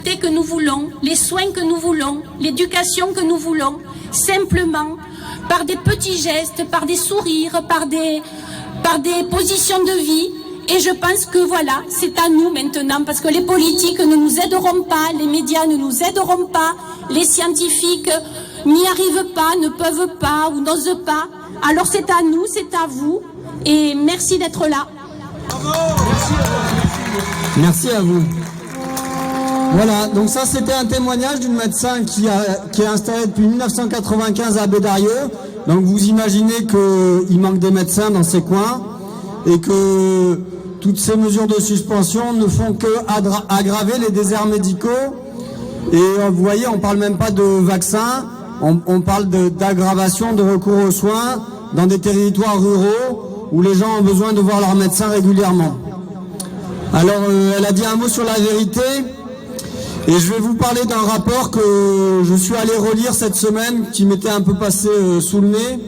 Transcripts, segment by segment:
que nous voulons, les soins que nous voulons, l'éducation que nous voulons, simplement par des petits gestes, par des sourires, par des positions de vie. Et je pense que voilà, c'est à nous maintenant, parce que les politiques ne nous aideront pas, les médias ne nous aideront pas, les scientifiques n'y arrivent pas, ne peuvent pas ou n'osent pas. Alors c'est à nous, c'est à vous, et merci d'être là. Merci à vous. Voilà, donc ça c'était un témoignage d'une médecin qui est installée depuis 1995 à Bédarieux. Donc vous imaginez qu'il manque des médecins dans ces coins et que toutes ces mesures de suspension ne font que aggraver les déserts médicaux. Et vous voyez, on parle même pas de vaccins, on parle d'aggravation de recours aux soins dans des territoires ruraux où les gens ont besoin de voir leur médecin régulièrement. Alors elle a dit un mot sur la vérité. Et je vais vous parler d'un rapport que je suis allé relire cette semaine, qui m'était un peu passé sous le nez.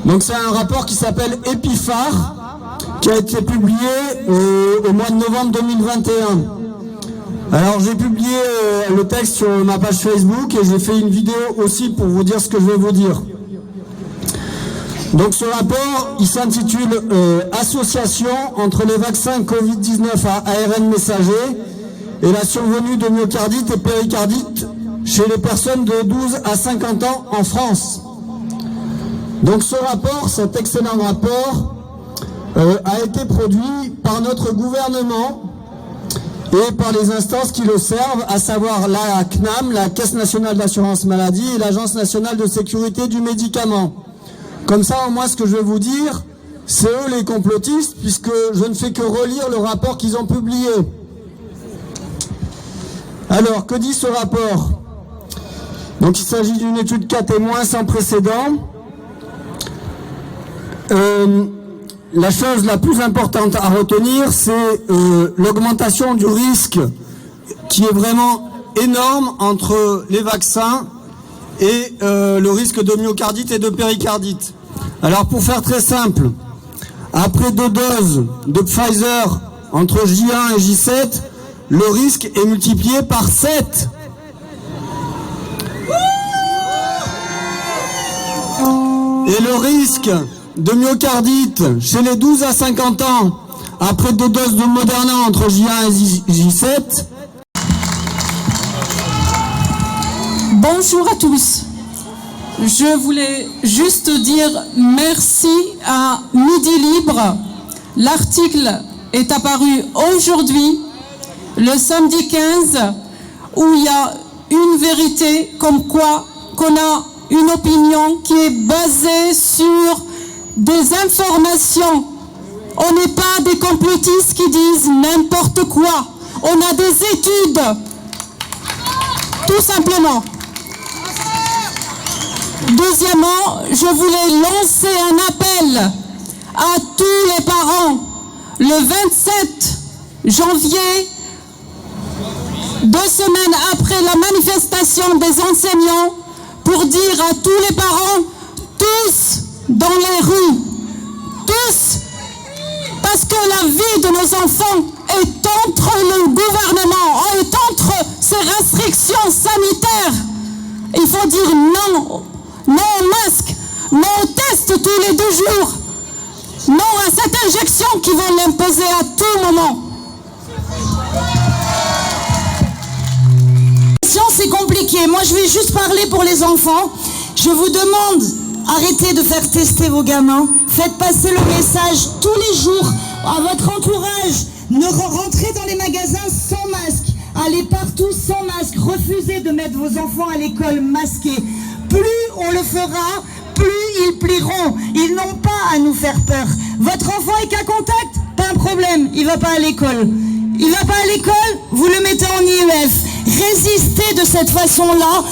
Donc c'est un rapport qui s'appelle Epiphare, qui a été publié au mois de novembre 2021. Alors j'ai publié le texte sur ma page Facebook et j'ai fait une vidéo aussi pour vous dire ce que je vais vous dire. Donc ce rapport, il s'intitule Association entre les vaccins Covid-19 à ARN messager et la survenue de myocardite et péricardite chez les personnes de 12 à 50 ans en France. Donc ce rapport, cet excellent rapport, a été produit par notre gouvernement et par les instances qui le servent, à savoir la CNAM, la Caisse nationale d'assurance maladie, et l'Agence nationale de sécurité du médicament. Comme ça, au moins, ce que je vais vous dire, c'est eux les complotistes, puisque je ne fais que relire le rapport qu'ils ont publié. Alors, que dit ce rapport? Donc, il s'agit d'une étude cas témoins sans précédent. La chose la plus importante à retenir, c'est l'augmentation du risque qui est vraiment énorme entre les vaccins et le risque de myocardite et de péricardite. Alors, pour faire très simple, après 2 doses de Pfizer entre J1 et J7, le risque est multiplié par 7. Et le risque de myocardite chez les 12 à 50 ans, après 2 doses de Moderna entre J1 et J7. Bonjour à tous. Je voulais juste dire merci à Midi Libre. L'article est apparu aujourd'hui, le samedi 15, où il y a une vérité comme quoi qu'on a une opinion qui est basée sur des informations. On n'est pas des complotistes qui disent n'importe quoi. On a des études. Tout simplement. Deuxièmement, je voulais lancer un appel à tous les parents. Le 27 janvier, 2 semaines après la manifestation des enseignants, pour dire à tous les parents, tous dans les rues, tous, parce que la vie de nos enfants est entre le gouvernement, est entre ces restrictions sanitaires. Il faut dire non, non au masque, non au test tous les 2 jours, non à cette injection qui vont l'imposer à tout moment. C'est compliqué. Moi, je vais juste parler pour les enfants. Je vous demande, arrêtez de faire tester vos gamins. Faites passer le message tous les jours à votre entourage. Ne rentrez dans les magasins sans masque. Allez partout sans masque. Refusez de mettre vos enfants à l'école masqués. Plus on le fera, plus ils plieront. Ils n'ont pas à nous faire peur. Votre enfant est cas contact, pas un problème. Il ne va pas à l'école. Il ne va pas à l'école, vous le mettez en IEF. Résistez de cette façon-là.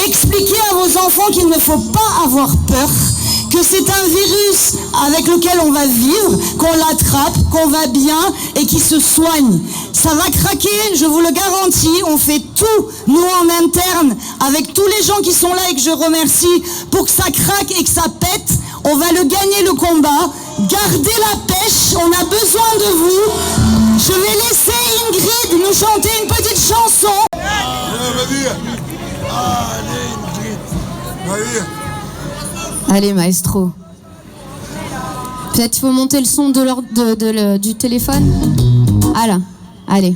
Expliquez à vos enfants qu'il ne faut pas avoir peur, que c'est un virus avec lequel on va vivre, qu'on l'attrape, qu'on va bien et qui se soigne. Ça va craquer, je vous le garantis. On fait tout, nous en interne, avec tous les gens qui sont là et que je remercie, pour que ça craque et que ça pète. On va le gagner le combat. Gardez la pêche, on a besoin de vous. Je vais laisser Ingrid nous chanter une petite chanson. Allez, maestro. Peut-être il faut monter le son du téléphone. Ah là, allez.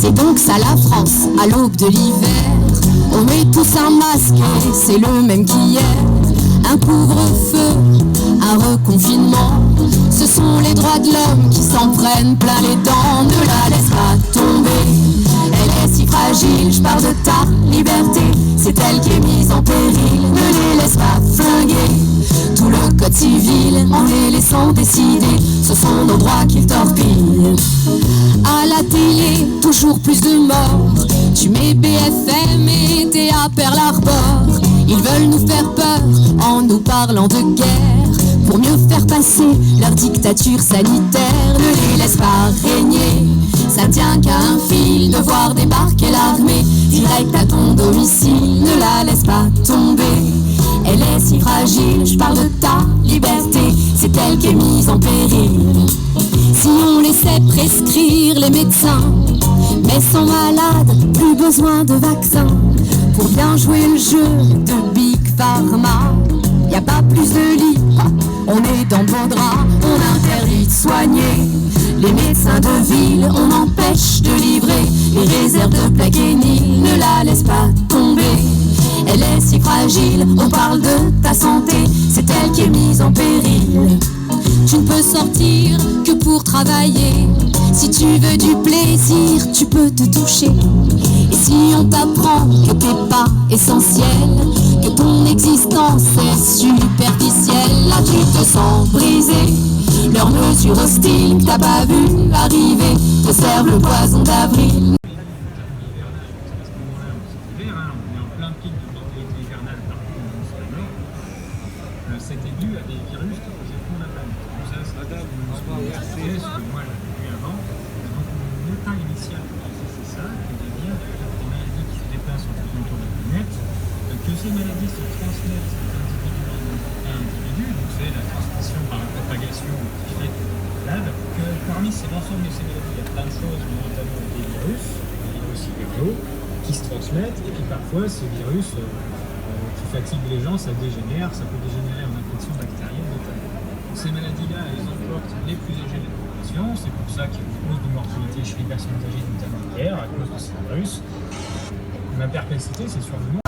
C'est donc ça la France, à l'aube de l'hiver. On met tous un masque et c'est le même qu'hier. Un couvre-feu, un reconfinement. Ce sont les droits de l'homme qui s'en prennent plein les dents. Ne la laisse pas tomber, elle est si fragile. Je parle de ta liberté, c'est elle qui est mise en péril. Ne les laisse pas flinguer tout le code civil en les laissant décider. Ce sont nos droits qu'ils torpillent. À la télé, toujours plus de morts. Tu mets BFM et t'es à Pearl Harbor. Ils veulent nous faire peur en nous parlant de guerre pour mieux faire passer leur dictature sanitaire. Ne les laisse pas régner, ça tient qu'à un fil de voir débarquer l'armée direct à ton domicile. Ne la laisse pas tomber, elle est si fragile. Je parle de ta liberté, c'est elle qui est mise en péril. Si on laissait prescrire les médecins, mais sans malade, plus besoin de vaccins. Pour bien jouer le jeu de Big Pharma, y a pas plus de lits, on est dans beau drap. On interdit de soigner les médecins de ville, on empêche de livrer les réserves de Plaquenil. Ne la laisse pas tomber, elle est si fragile. On parle de ta santé, c'est elle qui est mise en péril. Tu ne peux sortir que pour travailler. Si tu veux du plaisir, tu peux te toucher. Et si on t'apprend que t'es pas essentiel, que ton existence est superficielle, là tu te sens brisé. Leurs mesures hostiles que t'as pas vu arriver te servent le poison d'avril. C'était dû à des virus qui faisaient fondre la planète. Donc ça, c'est RCS que moi j'avais vu avant. Donc mon état initial pour penser c'est ça, qu'il y a bien des maladies qui se déplacent autour de la planète, que ces maladies se transmettent d'individu à individu, donc c'est la transmission par la propagation qui fait malade, que parmi l'ensemble de ces maladies, il y a plein de choses, mais notamment des virus, aussi viraux, qui se transmettent, et puis parfois ces virus qui fatigue les gens, ça dégénère, ça peut dégénérer en infection bactérienne notamment. Ces maladies-là, elles emportent les plus âgés de la population, c'est pour ça qu'il y a une hausse de mortalité chez les personnes âgées, notamment hier, à cause de ces virus. Ma perpétuité, c'est sur le nom.